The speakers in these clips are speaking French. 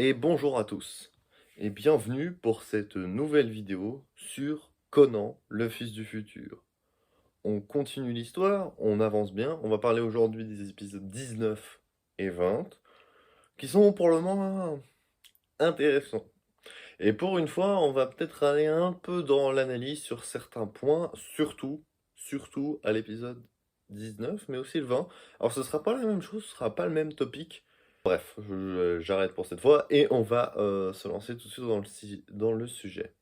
Et bonjour à tous, et bienvenue pour cette nouvelle vidéo sur Conan, le fils du futur. On continue l'histoire, on avance bien, on va parler aujourd'hui des épisodes 19 et 20, qui sont pour le moment intéressants. Et pour une fois, on va peut-être aller un peu dans l'analyse sur certains points, surtout à l'épisode 19, mais aussi le 20. Alors ce sera pas la même chose, ce sera pas le même topic. Bref, j'arrête pour cette fois et on va se lancer tout de suite dans le sujet.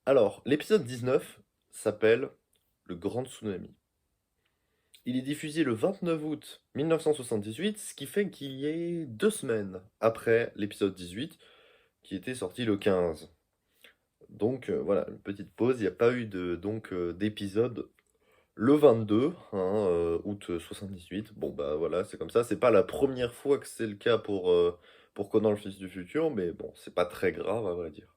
Alors, l'épisode 19 s'appelle Le Grand Tsunami. Il est diffusé le 29 août 1978, ce qui fait qu'il y ait 2 semaines après l'épisode 18, qui était sorti le 15. Donc voilà, une petite pause, il n'y a pas eu d'épisode le 22, hein, août 78. Bon bah voilà, c'est comme ça. C'est pas la première fois que c'est le cas pour Conan le fils du futur, mais bon, c'est pas très grave à vrai dire.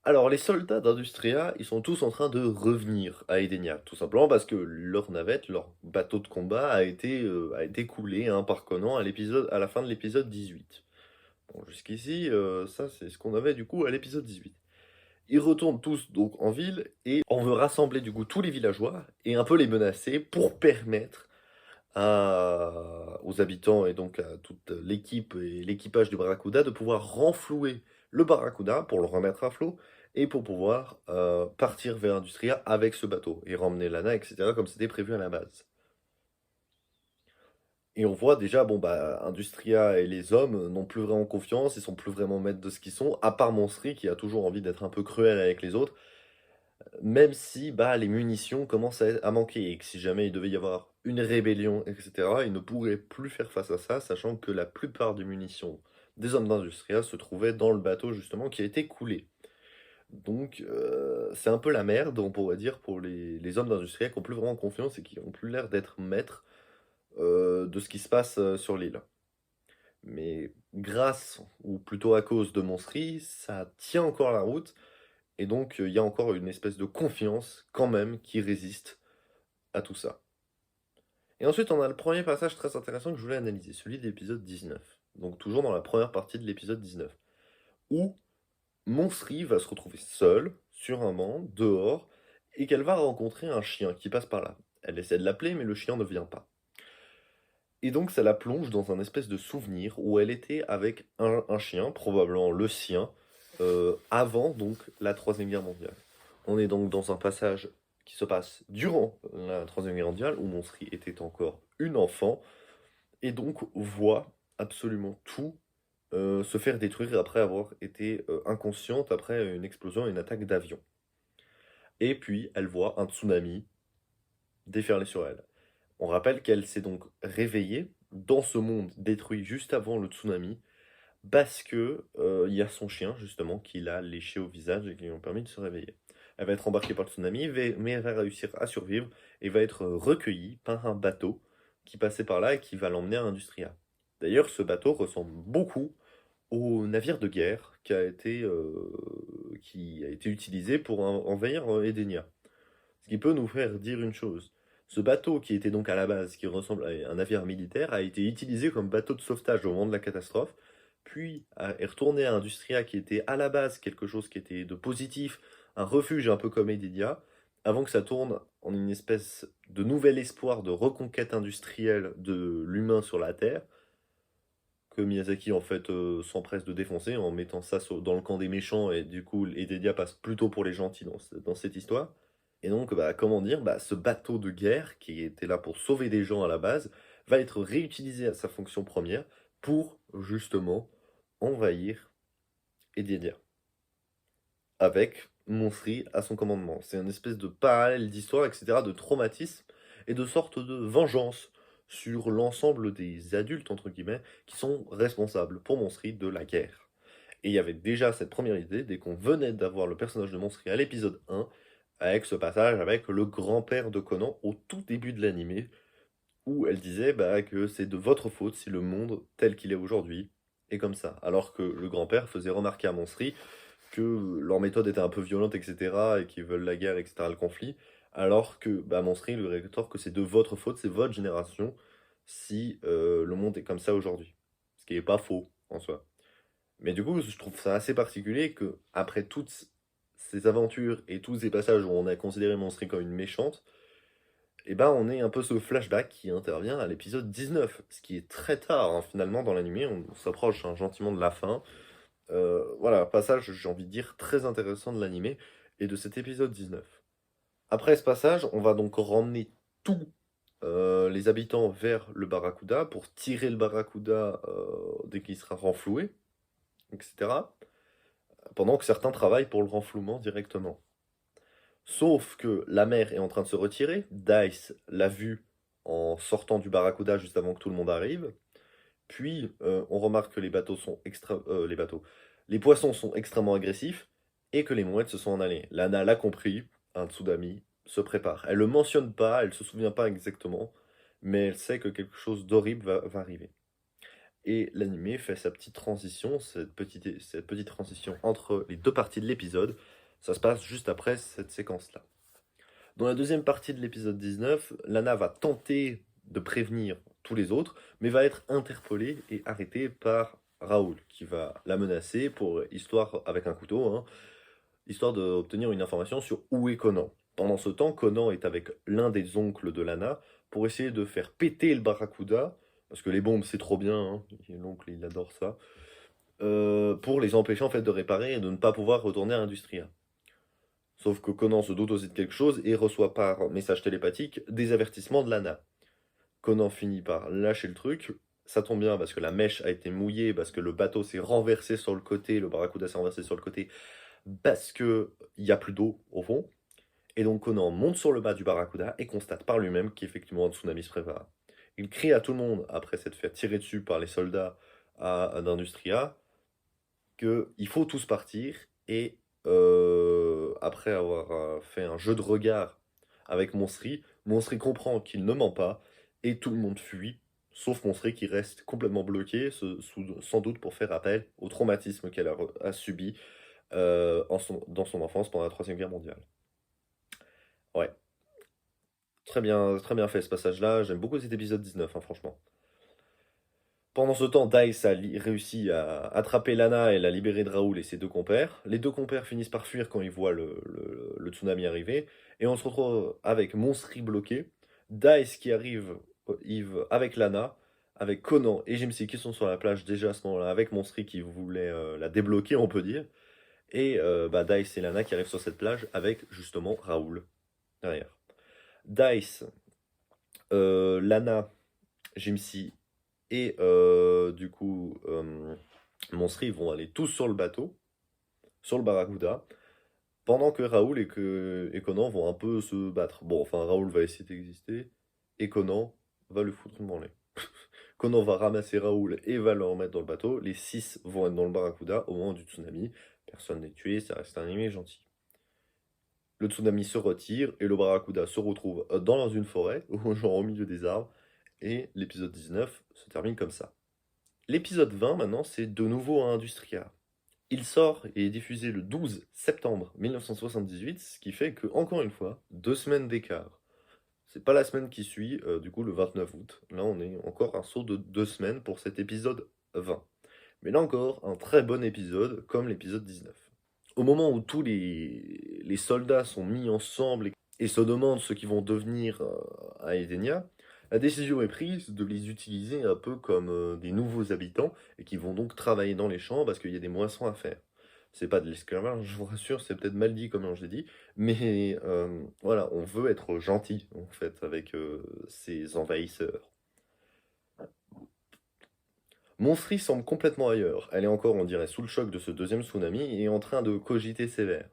Alors les soldats d'Industria, ils sont tous en train de revenir à Edenia, tout simplement parce que leur navette, leur bateau de combat a été coulé hein, par Conan à la fin de l'épisode 18. Bon, jusqu'ici, ça c'est ce qu'on avait du coup à l'épisode 18. Ils retournent tous donc en ville et on veut rassembler du coup tous les villageois et un peu les menacer pour permettre aux habitants et donc à toute l'équipe et l'équipage du Barracuda de pouvoir renflouer le Barracuda pour le remettre à flot et pour pouvoir partir vers Industria avec ce bateau et ramener Lana, etc. comme c'était prévu à la base. Et on voit déjà, bon bah, Industria et les hommes n'ont plus vraiment confiance, ils sont plus vraiment maîtres de ce qu'ils sont, à part Monstri qui a toujours envie d'être un peu cruel avec les autres. Même si bah, les munitions commencent à manquer et que si jamais il devait y avoir une rébellion, etc., ils ne pourraient plus faire face à ça, sachant que la plupart des munitions des hommes d'Industria se trouvaient dans le bateau justement qui a été coulé. Donc c'est un peu la merde, on pourrait dire, pour les hommes d'Industria qui n'ont plus vraiment confiance et qui n'ont plus l'air d'être maîtres de ce qui se passe sur l'île. Mais grâce, ou plutôt à cause de Monstri, ça tient encore la route et donc, il y a encore une espèce de confiance, quand même, qui résiste à tout ça. Et ensuite, on a le premier passage très intéressant que je voulais analyser, celui de l'épisode 19. Donc, toujours dans la première partie de l'épisode 19. Où Monstri va se retrouver seule, sur un banc, dehors, et qu'elle va rencontrer un chien qui passe par là. Elle essaie de l'appeler, mais le chien ne vient pas. Et donc, ça la plonge dans un espèce de souvenir où elle était avec un chien, probablement le sien, avant donc la Troisième Guerre mondiale. On est donc dans un passage qui se passe durant la Troisième Guerre mondiale, où Monstri était encore une enfant, et donc voit absolument tout se faire détruire après avoir été inconsciente après une explosion et une attaque d'avion. Et puis, elle voit un tsunami déferler sur elle. On rappelle qu'elle s'est donc réveillée dans ce monde détruit juste avant le tsunami, parce que il y a son chien justement qui l'a léché au visage et qui lui ont permis de se réveiller. Elle va être embarquée par le tsunami, mais elle va réussir à survivre et va être recueillie par un bateau qui passait par là et qui va l'emmener à Industria. D'ailleurs, ce bateau ressemble beaucoup au navire de guerre qui a été utilisé pour envahir Edenia. Ce qui peut nous faire dire une chose. Ce bateau, qui était donc à la base, qui ressemble à un navire militaire, a été utilisé comme bateau de sauvetage au moment de la catastrophe, puis est retourné à Industria, qui était à la base quelque chose qui était de positif, un refuge un peu comme Edidia, avant que ça tourne en une espèce de nouvel espoir de reconquête industrielle de l'humain sur la Terre, que Miyazaki en fait s'empresse de défoncer en mettant ça dans le camp des méchants, et du coup Edidia passe plutôt pour les gentils dans cette histoire. Et donc, bah, comment dire, bah, ce bateau de guerre qui était là pour sauver des gens à la base va être réutilisé à sa fonction première pour justement envahir Edenia avec Monstri à son commandement. C'est une espèce de parallèle d'histoire, etc., de traumatisme et de sorte de vengeance sur l'ensemble des adultes, entre guillemets, qui sont responsables pour Monstri de la guerre. Et il y avait déjà cette première idée dès qu'on venait d'avoir le personnage de Monstri à l'épisode 1, avec ce passage avec le grand-père de Conan au tout début de l'animé, où elle disait bah, que c'est de votre faute si le monde tel qu'il est aujourd'hui est comme ça. Alors que le grand-père faisait remarquer à Monstri que leur méthode était un peu violente, etc., et qu'ils veulent la guerre, etc., le conflit, alors que bah, Monstri lui rétorque que c'est de votre faute, c'est votre génération, si le monde est comme ça aujourd'hui. Ce qui est pas faux, en soi. Mais du coup, je trouve ça assez particulier qu'après toutes ces aventures et tous ces passages où on a considéré Monstry comme une méchante, et ben on ait un peu ce flashback qui intervient à l'épisode 19, ce qui est très tard, hein, finalement, dans l'animé, on s'approche hein, gentiment de la fin. Voilà, passage, j'ai envie de dire, très intéressant de l'animé et de cet épisode 19. Après ce passage, on va donc ramener tous les habitants vers le Barracuda pour tirer le Barracuda dès qu'il sera renfloué, etc. Pendant que certains travaillent pour le renflouement directement. Sauf que la mer est en train de se retirer, Dice l'a vu en sortant du Barracuda juste avant que tout le monde arrive, puis on remarque que les bateaux sont les poissons sont extrêmement agressifs et que les mouettes se sont en allées. Lana l'a compris, un tsunami se prépare. Elle le mentionne pas, elle se souvient pas exactement, mais elle sait que quelque chose d'horrible va arriver. Et l'animé fait sa petite transition, cette petite transition entre les deux parties de l'épisode. Ça se passe juste après cette séquence-là. Dans la deuxième partie de l'épisode 19, Lana va tenter de prévenir tous les autres, mais va être interpellée et arrêtée par Raoul, qui va la menacer pour histoire avec un couteau, hein, histoire d'obtenir une information sur où est Conan. Pendant ce temps, Conan est avec l'un des oncles de Lana pour essayer de faire péter le Barracuda, parce que les bombes c'est trop bien, hein, l'oncle il adore ça, pour les empêcher en fait de réparer et de ne pas pouvoir retourner à Industria. Sauf que Conan se doute aussi de quelque chose et reçoit par message télépathique des avertissements de Lana. Conan finit par lâcher le truc. Ça tombe bien parce que la mèche a été mouillée, parce que le bateau s'est renversé sur le côté, le Barracuda s'est renversé sur le côté, parce que il y a plus d'eau au fond. Et donc Conan monte sur le bas du Barracuda et constate par lui-même qu'effectivement un tsunami se prépare. Il crie à tout le monde, après s'être fait tirer dessus par les soldats d'Industria, qu'il faut tous partir. Et après avoir fait un jeu de regard avec Monstry, Monstry comprend qu'il ne ment pas et tout le monde fuit, sauf Monstry qui reste complètement bloqué, sans doute pour faire appel au traumatisme qu'elle a subi dans son enfance pendant la Troisième Guerre mondiale. Ouais, très bien fait ce passage-là. J'aime beaucoup cet épisode 19, hein, franchement. Pendant ce temps, Dice a réussi à attraper Lana et la libérer de Raoul et ses deux compères. Les deux compères finissent par fuir quand ils voient le tsunami arriver. Et on se retrouve avec Monstry bloqué. Dice qui arrive Yves, avec Lana, avec Conan et Jimsy qui sont sur la plage déjà à ce moment-là, avec Monstry qui voulait la débloquer, on peut dire. Et Dice et Lana qui arrivent sur cette plage avec justement Raoul derrière. Dice, Lana, Jimsy et du coup, Monstry vont aller tous sur le bateau, sur le Barracuda, pendant que Raoul et Conan vont un peu se battre. Bon, enfin, Raoul va essayer d'exister, et Conan va le foutre une branlée. Conan va ramasser Raoul et va le remettre dans le bateau. Les 6 vont être dans le Barracuda au moment du tsunami. Personne n'est tué, ça reste un animé gentil. Le tsunami se retire et le Barracuda se retrouve dans une forêt, genre au milieu des arbres, et l'épisode 19 se termine comme ça. L'épisode 20, maintenant, c'est de nouveau à Industria. Il sort et est diffusé le 12 septembre 1978, ce qui fait que, encore une fois, 2 semaines d'écart. C'est pas la semaine qui suit, du coup, le 29 août. Là, on est encore un saut de 2 semaines pour cet épisode 20. Mais là encore, un très bon épisode, comme l'épisode 19. Au moment où tous les soldats sont mis ensemble et se demandent ce qu'ils vont devenir à Edenia, la décision est prise de les utiliser un peu comme des nouveaux habitants et qui vont donc travailler dans les champs parce qu'il y a des moissons à faire. C'est pas de l'esclavage, je vous rassure, c'est peut-être mal dit comme je l'ai dit, mais voilà, on veut être gentil en fait avec ces envahisseurs. Monstry semble complètement ailleurs. Elle est encore, on dirait, sous le choc de ce deuxième tsunami et en train de cogiter sévère.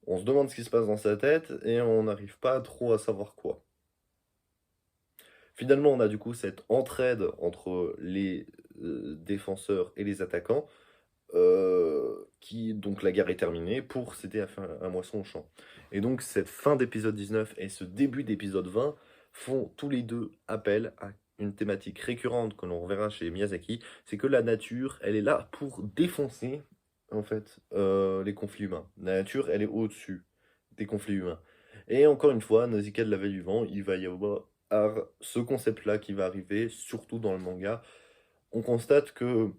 On se demande ce qui se passe dans sa tête et on n'arrive pas trop à savoir quoi. Finalement, on a du coup cette entraide entre les défenseurs et les attaquants, donc la guerre est terminée pour s'aider à faire un moisson au champ. Et donc cette fin d'épisode 19 et ce début d'épisode 20 font tous les deux appel à une thématique récurrente que l'on reverra chez Miyazaki, c'est que la nature, elle est là pour défoncer en fait les conflits humains. La nature, elle est au-dessus des conflits humains. Et encore une fois, Nausicaa de la Vallée du Vent, il va y avoir ce concept-là qui va arriver, surtout dans le manga, on constate que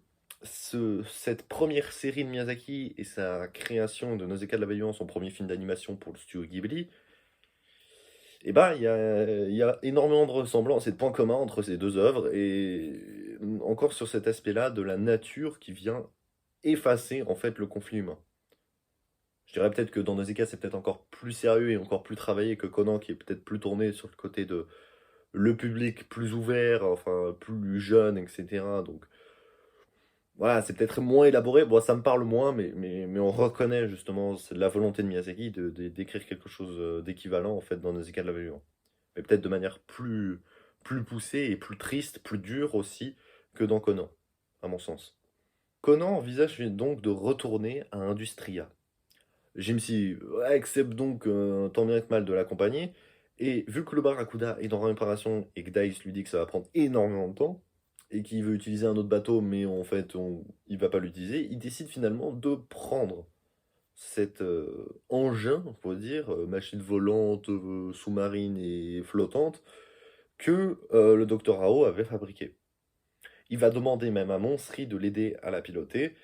cette première série de Miyazaki et sa création de Nausicaa de la Vallée du Vent, son premier film d'animation pour le studio Ghibli, et ben il y a énormément de ressemblances et de points communs entre ces deux œuvres, et encore sur cet aspect-là de la nature qui vient effacer en fait le conflit humain. Je dirais peut-être que dans Nausicaa, c'est peut-être encore plus sérieux et encore plus travaillé que Conan, qui est peut-être plus tourné sur le côté de le public plus ouvert, enfin plus jeune, etc. Donc voilà, c'est peut-être moins élaboré. Bon, ça me parle moins, mais on reconnaît justement c'est la volonté de Miyazaki d'écrire quelque chose d'équivalent en fait dans Nausicaa de la Vallée du Vent. Mais peut-être de manière plus poussée et plus triste, plus dure aussi que dans Conan, à mon sens. Conan envisage donc de retourner à Industria. Jimsi accepte donc tant bien que mal de l'accompagner. Et vu que le Barracuda est en réparation et que Dice lui dit que ça va prendre énormément de temps, et qu'il veut utiliser un autre bateau, mais en fait il va pas l'utiliser, il décide finalement de prendre cet engin, on peut dire, machine volante, sous-marine et flottante, que le docteur Rao avait fabriqué. Il va demander même à Monsri de l'aider à la piloter,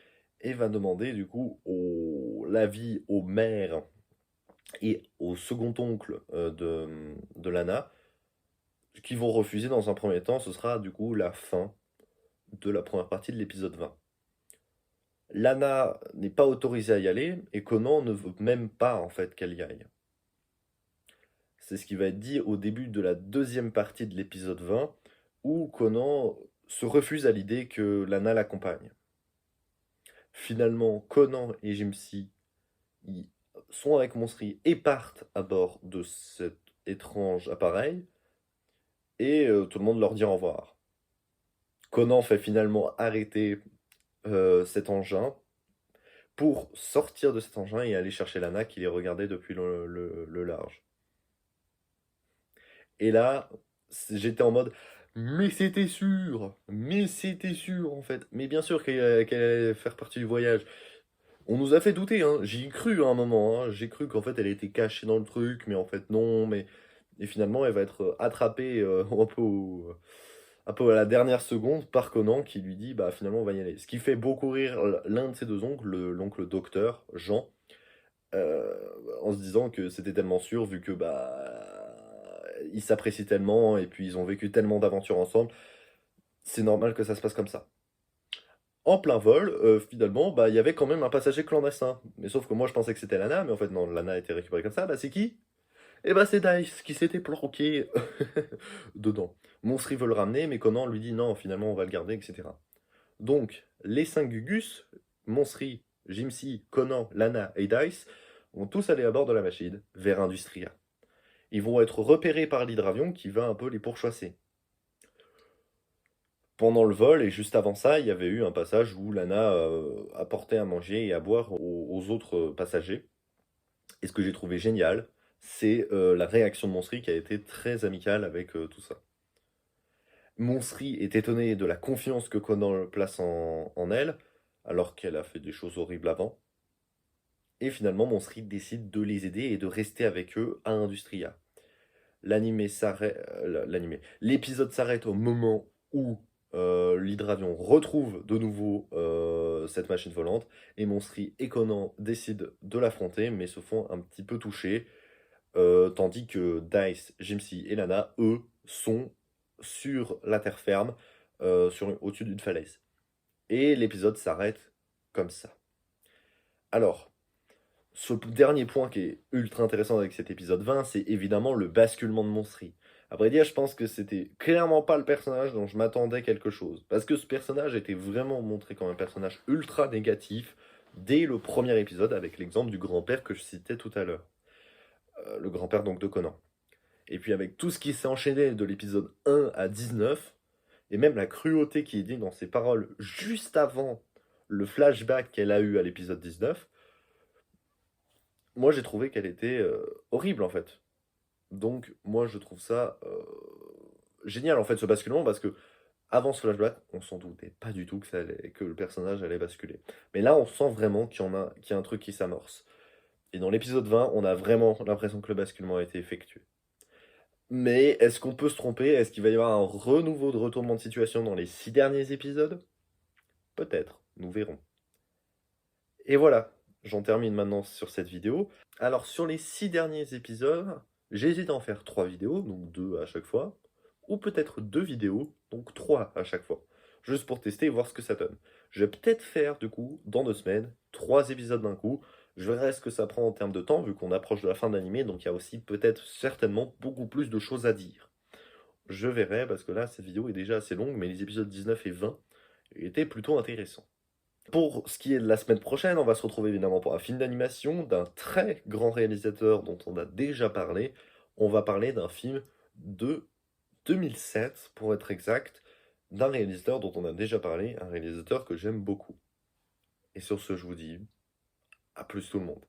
et va demander du coup l'avis au maire et au second oncle de Lana, qui vont refuser dans un premier temps. Ce sera du coup la fin de la première partie de l'épisode 20. Lana n'est pas autorisée à y aller, et Conan ne veut même pas en fait qu'elle y aille. C'est ce qui va être dit au début de la deuxième partie de l'épisode 20, où Conan se refuse à l'idée que Lana l'accompagne. Finalement, Conan et Jimsi sont avec Monsri et partent à bord de cet étrange appareil, et tout le monde leur dit au revoir. Conan fait finalement arrêter cet engin pour sortir de cet engin et aller chercher Lana qui les regardait depuis le large. Et là, j'étais en mode, mais c'était sûr en fait. Mais bien sûr qu'elle allait faire partie du voyage. On nous a fait douter, hein. J'y ai cru à un moment, hein. J'ai cru qu'en fait elle était cachée dans le truc, mais en fait non. Et finalement, elle va être attrapée un peu à la dernière seconde par Conan qui lui dit bah finalement on va y aller. Ce qui fait beaucoup rire l'un de ses deux oncles, l'oncle docteur, Jean, euh, en se disant que c'était tellement sûr vu que bah ils s'apprécient tellement et puis ils ont vécu tellement d'aventures ensemble, c'est normal que ça se passe comme ça. En plein vol, finalement, bah il y avait quand même un passager clandestin. Mais sauf que moi je pensais que c'était Lana, mais en fait non, Lana a été récupérée comme ça. Bah c'est qui? Eh bah c'est Dice qui s'était planqué dedans. Monsri veut le ramener, mais Conan lui dit non, finalement on va le garder, etc. Donc, les 5 Gugus, Monsri, Jimsi, Conan, Lana et Dice, vont tous aller à bord de la machine, vers Industria. Ils vont être repérés par l'hydravion qui va un peu les pourchasser. Pendant le vol, et juste avant ça, il y avait eu un passage où Lana apportait à manger et à boire aux autres passagers. Et ce que j'ai trouvé génial, c'est la réaction de Monsri qui a été très amicale avec tout ça. Monsri est étonné de la confiance que Conan place en elle, alors qu'elle a fait des choses horribles avant. Et finalement, Monsri décide de les aider et de rester avec eux à Industria. L'épisode s'arrête au moment où l'hydravion retrouve de nouveau cette machine volante, et Monsri et Conan décident de l'affronter, mais se font un petit peu toucher, tandis que Dice, Jimsi et Lana, eux, sont sur la terre ferme, au-dessus d'une falaise. Et l'épisode s'arrête comme ça. Alors, ce dernier point qui est ultra intéressant avec cet épisode 20, c'est évidemment le basculement de Monsri. À vrai dire, je pense que c'était clairement pas le personnage dont je m'attendais quelque chose. Parce que ce personnage était vraiment montré comme un personnage ultra négatif dès le premier épisode, avec l'exemple du grand-père que je citais tout à l'heure. Le grand-père donc de Conan. Et puis avec tout ce qui s'est enchaîné de l'épisode 1 à 19, et même la cruauté qui est dite dans ses paroles juste avant le flashback qu'elle a eu à l'épisode 19, moi j'ai trouvé qu'elle était horrible en fait. Donc moi je trouve ça génial en fait ce basculement, parce que avant ce flashback, on s'en doutait pas du tout que le personnage allait basculer. Mais là on sent vraiment qu'il y a un truc qui s'amorce. Et dans l'épisode 20, on a vraiment l'impression que le basculement a été effectué. Mais est-ce qu'on peut se tromper? Est-ce qu'il va y avoir un renouveau de retournement de situation dans les 6 derniers épisodes? Peut-être, nous verrons. Et voilà, j'en termine maintenant sur cette vidéo. Alors sur les 6 derniers épisodes, j'hésite à en faire 3 vidéos, donc 2 à chaque fois, ou peut-être 2 vidéos, donc 3 à chaque fois, juste pour tester et voir ce que ça donne. Je vais peut-être faire du coup, dans 2 semaines, 3 épisodes d'un coup. Je verrai ce que ça prend en termes de temps, vu qu'on approche de la fin de l'animé, donc il y a aussi peut-être certainement beaucoup plus de choses à dire. Je verrai, parce que là, cette vidéo est déjà assez longue, mais les épisodes 19 et 20 étaient plutôt intéressants. Pour ce qui est de la semaine prochaine, on va se retrouver évidemment pour un film d'animation d'un très grand réalisateur dont on a déjà parlé. On va parler d'un film de 2007, pour être exact, d'un réalisateur dont on a déjà parlé, un réalisateur que j'aime beaucoup. Et sur ce, je vous dis à plus tout le monde.